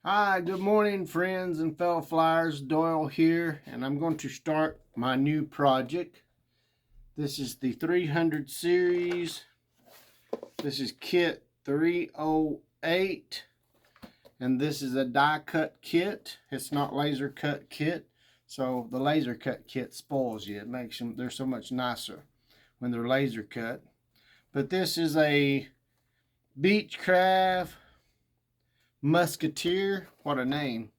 Hi, good morning, friends and fellow flyers. Doyle here, and I'm going to start my new project. This is the 300 series. This is kit 308, and this is a die cut kit. It's not laser cut kit, so the laser cut kit spoils you. It makes them, they're so much nicer when they're laser cut. But this is a Beechcraft Musketeer. What a name.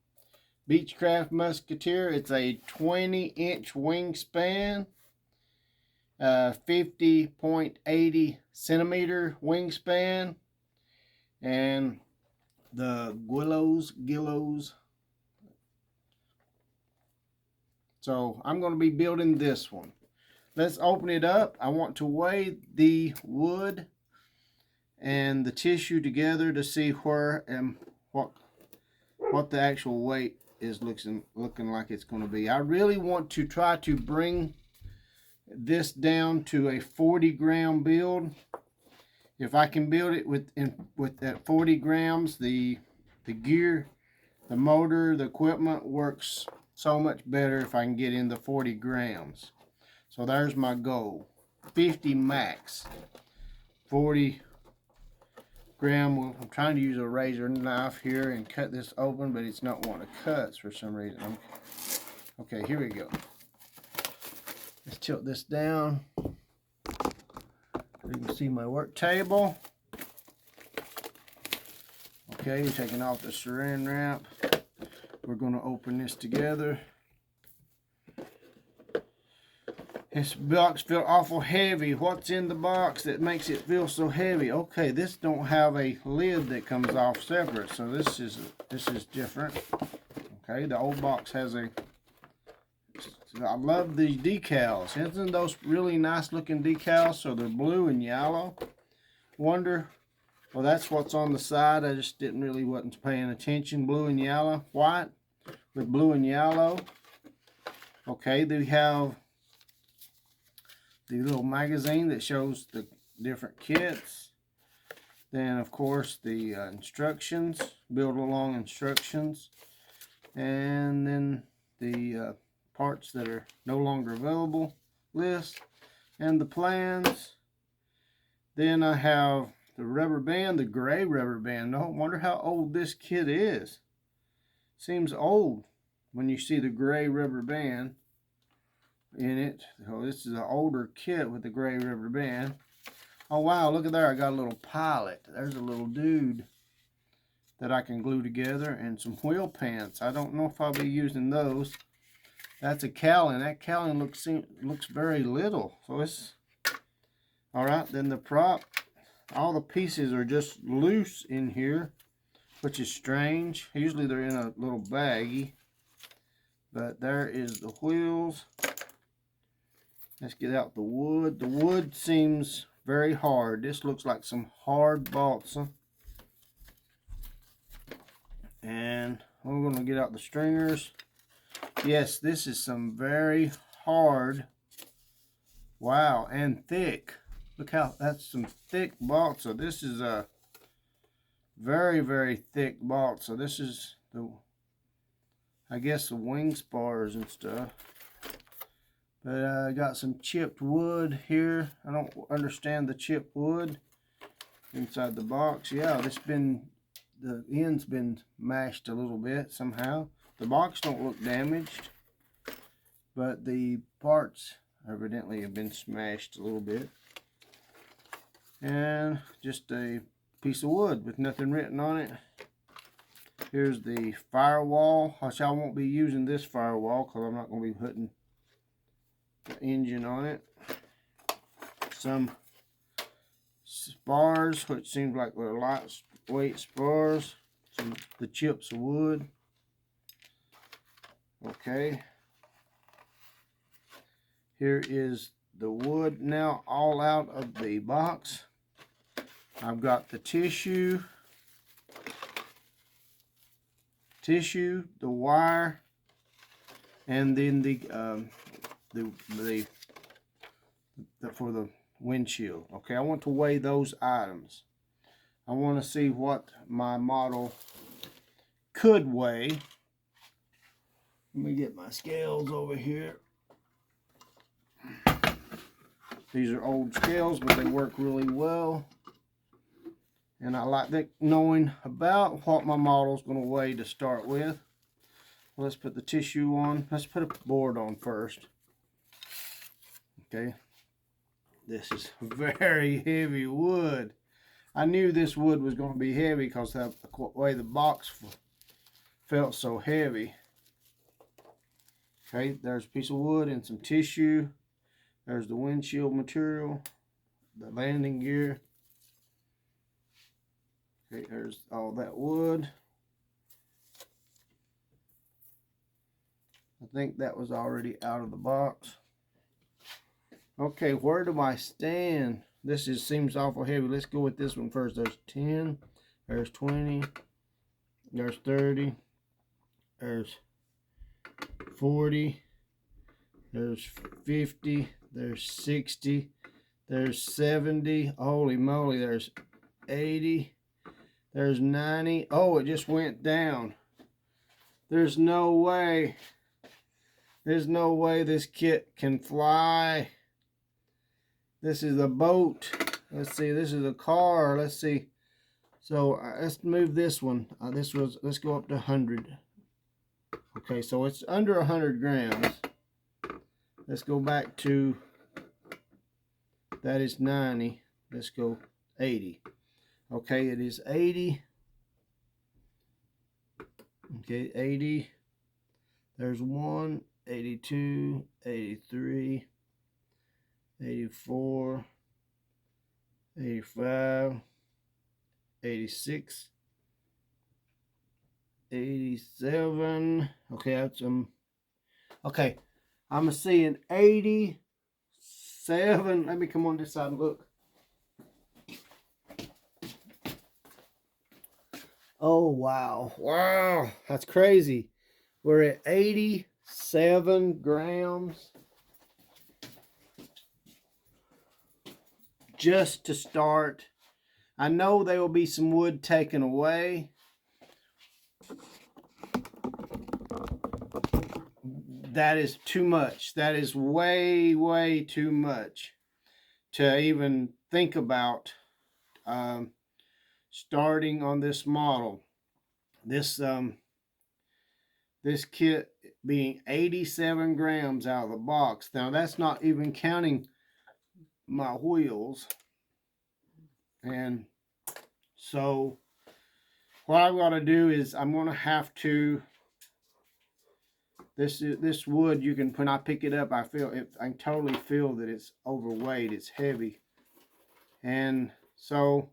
Beechcraft Musketeer. It's a 20-inch wingspan, 50.80 centimeter wingspan, and the Guillows. So I'm going to be building this one. Let's open it up. I want to weigh the wood and the tissue together to see where and what the actual weight is looking like it's going to be. I really want to try to bring this down to a 40-gram build. If I can build it with that 40 grams, the gear, the motor, the equipment works so much better if I can get in the 40 grams. So there's my goal. 50 max. 40 gram. Well, I'm trying to use a razor knife here and cut this open, but it's not wanting to cut for some reason. Okay, here we go. Let's tilt this down. You can see my work table. Okay, we're taking off the saran wrap. We're going to open this together. This box feels awful heavy. What's in the box that makes it feel so heavy? Okay, this don't have a lid that comes off separate, so this is different. Okay, the old box has a. I love these decals. Isn't those really nice looking decals? So they're blue and yellow. Well, that's what's on the side. I just wasn't paying attention. Blue and yellow, white with blue and yellow. Okay, they have the little magazine that shows the different kits. Then, of course, the instructions, build along instructions, and then the parts that are no longer available list, and the plans. Then I have the rubber band, the gray rubber band. I wonder how old this kit is. Seems old when you see the gray rubber band in it. So this is an older kit with the gray rubber band. Oh wow, look at there, I got a little pilot. There's a little dude that I can glue together, and some wheel pants. I don't know if I'll be using those. That's a cowling. That cowling looks very little. So it's alright. Then the prop, all the pieces are just loose in here, which is strange. Usually they're in a little baggie. But there is the wheels. Let's get out the wood. The wood seems very hard. This looks like some hard balsa. And we're going to get out the stringers. Yes, this is some very hard. Wow, and thick. Look how that's some thick balsa. This is a very, very thick balsa. This is the, I guess, the wing spars and stuff. But I got some chipped wood here. I don't understand the chipped wood inside the box. Yeah, the end's been mashed a little bit somehow. The box don't look damaged, but the parts evidently have been smashed a little bit. And just a piece of wood with nothing written on it. Here's the firewall, which I won't be using this firewall because I'm not going to be putting the engine on it. Some spars, which seems like they're lightweight spars. The chips of wood. Okay. Here is the wood now all out of the box. I've got the tissue, the wire, and then the for the windshield. Okay, I want to weigh those items. I want to see what my model could weigh. Let me get my scales over here. These are old scales, but they work really well. And I like that, knowing about what my model's going to weigh to start with. Let's put the tissue on. Let's put a board on first. Okay. This is very heavy wood. I knew this wood was going to be heavy because of the way the box felt so heavy. Okay, there's a piece of wood and some tissue. There's the windshield material, the landing gear. Okay, there's all that wood. I think that was already out of the box. Okay, where do I stand? This seems awful heavy. Let's go with this one first. There's 10, there's 20, there's 30, there's 40, there's 50, there's 60, there's 70. Holy moly, there's 80. There's 90. Oh, it just went down. There's no way. There's no way this kit can fly. This is a boat. Let's see. This is a car. Let's see. So let's move this one. Let's go up to 100. Okay, so it's under 100 grams. Let's go back to, that is 90. Let's go 80. Okay, it is 80. Okay, 80. There's 1, 82, 83, 84, 85, 86, 87. Okay, that's okay, I'm seeing 87. Let me come on this side and look. Oh, wow. Wow. That's crazy. We're at 87 grams. Just to start. I know there will be some wood taken away. That is too much. That is way, way too much to even think about starting on this model. This kit being 87 grams out of the box. Now that's not even counting my wheels. And so what I'm going to do is I'm going to have to, this wood, you can, when I pick it up, I can totally feel that it's overweight, it's heavy. And so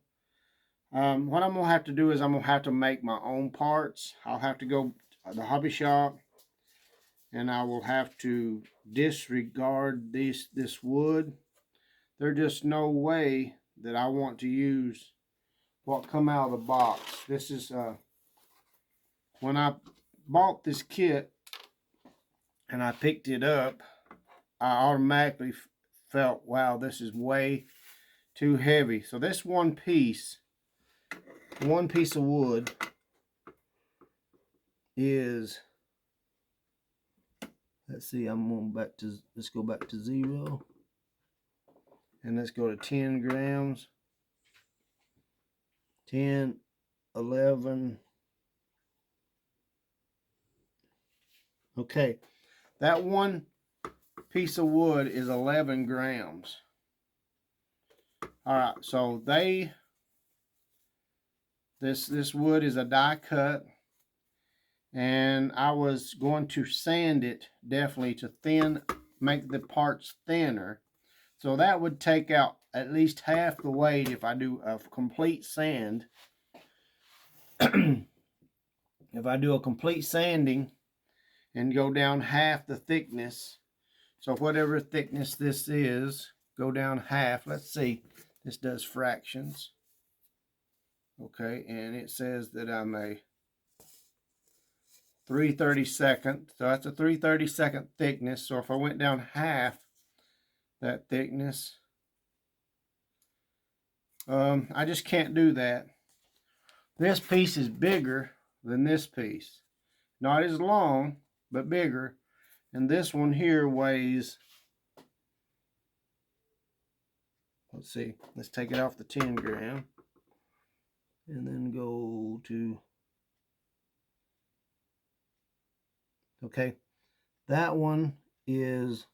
what I'm going to have to do is I'm going to have to make my own parts. I'll have to go to the hobby shop, and I will have to disregard this wood. There's just no way that I want to use what come out of the box. This is when I bought this kit and I picked it up, I automatically felt, wow, this is way too heavy. So this one piece of wood is, let's see, I'm going back to, let's go back to 0. And let's go to 10 grams. 10, 11. Okay, that one piece of wood is 11 grams. All right, so this wood is a die cut, and I was going to sand it definitely to make the parts thinner. So that would take out at least half the weight if I do a complete sand. If I do a complete sanding and go down half the thickness, so whatever thickness this is, go down half. Let's see, this does fractions. Okay, and it says that I'm a 3/32, so that's a 3/32 thickness. So if I went down half that thickness, I just can't do that. This piece is bigger. than this piece. Not as long, but bigger. And this one here weighs, let's see, let's take it off the 10 gram. And then go to, okay, that one is,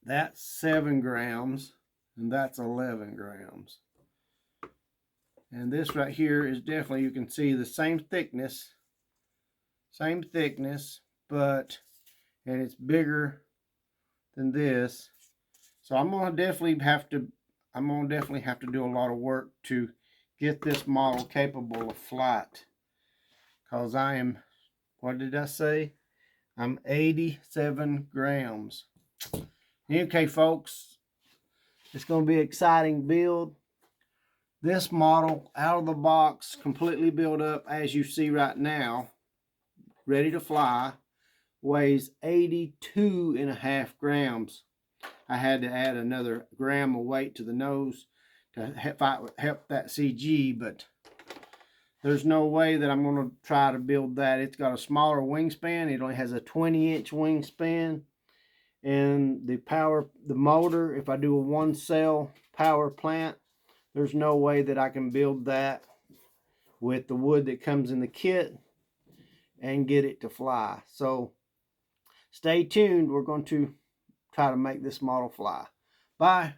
that's 7 grams, and that's 11 grams. And this right here is definitely, you can see the same thickness, but, and it's bigger than this. So I'm gonna definitely have to do a lot of work to get this model capable of flight. Cause I am, what did I say? I'm 87 grams. Okay, folks, it's gonna be an exciting build. This model, out of the box, completely built up, as you see right now, ready to fly, weighs 82.5 grams. I had to add another gram of weight to the nose to help that CG, but there's no way that I'm going to try to build that. It's got a smaller wingspan. It only has a 20-inch wingspan. And the motor, if I do a 1-cell power plant, there's no way that I can build that with the wood that comes in the kit and get it to fly. So stay tuned. We're going to try to make this model fly. Bye.